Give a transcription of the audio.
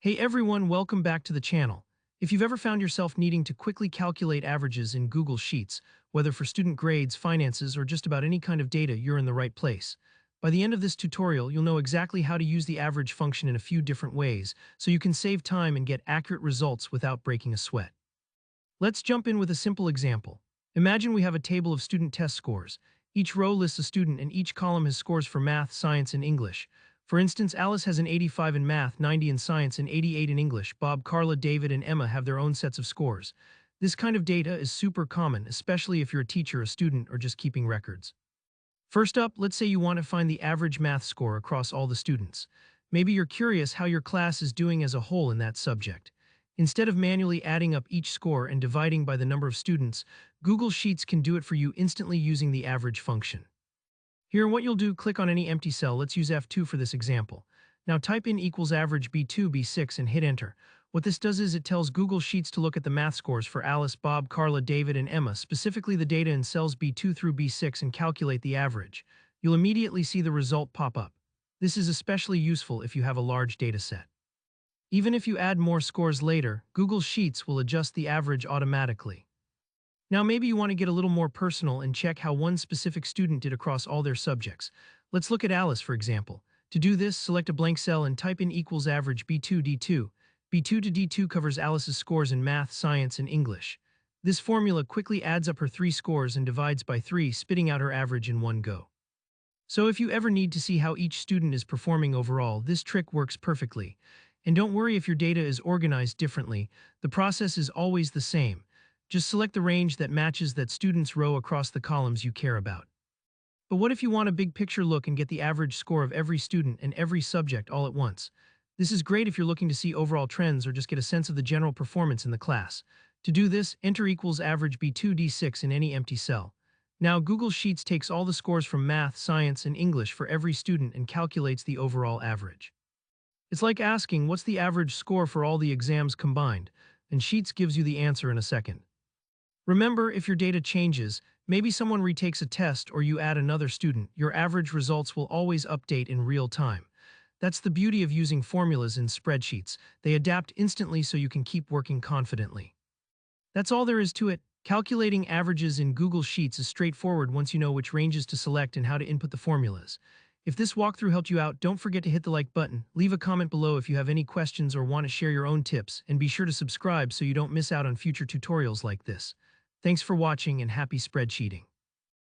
Hey everyone, welcome back to the channel. If you've ever found yourself needing to quickly calculate averages in Google Sheets, whether for student grades, finances, or just about any kind of data, you're in the right place. By the end of this tutorial, you'll know exactly how to use the average function in a few different ways, so you can save time and get accurate results without breaking a sweat. Let's jump in with a simple example. Imagine we have a table of student test scores. Each row lists a student and each column has scores for math, science, and English. For instance, Alice has an 85 in math, 90 in science, and 88 in English. Bob, Carla, David, and Emma have their own sets of scores. This kind of data is super common, especially if you're a teacher, a student, or just keeping records. First up, let's say you want to find the average math score across all the students. Maybe you're curious how your class is doing as a whole in that subject. Instead of manually adding up each score and dividing by the number of students, Google Sheets can do it for you instantly using the average function. Here, what you'll do, click on any empty cell. Let's use F2 for this example. Now type in equals average B2, B6 and hit enter. What this does is it tells Google Sheets to look at the math scores for Alice, Bob, Carla, David, and Emma, specifically the data in cells B2 through B6, and calculate the average. You'll immediately see the result pop up. This is especially useful if you have a large data set. Even if you add more scores later, Google Sheets will adjust the average automatically. Now maybe you want to get a little more personal and check how one specific student did across all their subjects. Let's look at Alice, for example. To do this, select a blank cell and type in equals average B2 D2. B2 to D2 covers Alice's scores in math, science, and English. This formula quickly adds up her 3 scores and divides by 3, spitting out her average in one go. So if you ever need to see how each student is performing overall, this trick works perfectly. And don't worry if your data is organized differently, the process is always the same. Just select the range that matches that student's row across the columns you care about. But what if you want a big picture look and get the average score of every student and every subject all at once? This is great if you're looking to see overall trends or just get a sense of the general performance in the class. To do this, enter equals average B2 D6 in any empty cell. Now, Google Sheets takes all the scores from math, science, and English for every student and calculates the overall average. It's like asking, what's the average score for all the exams combined? And Sheets gives you the answer in a second. Remember, if your data changes, maybe someone retakes a test or you add another student, your average results will always update in real time. That's the beauty of using formulas in spreadsheets. They adapt instantly so you can keep working confidently. That's all there is to it. Calculating averages in Google Sheets is straightforward once you know which ranges to select and how to input the formulas. If this walkthrough helped you out, don't forget to hit the like button, leave a comment below if you have any questions or want to share your own tips, and be sure to subscribe so you don't miss out on future tutorials like this. Thanks for watching and happy spreadsheeting.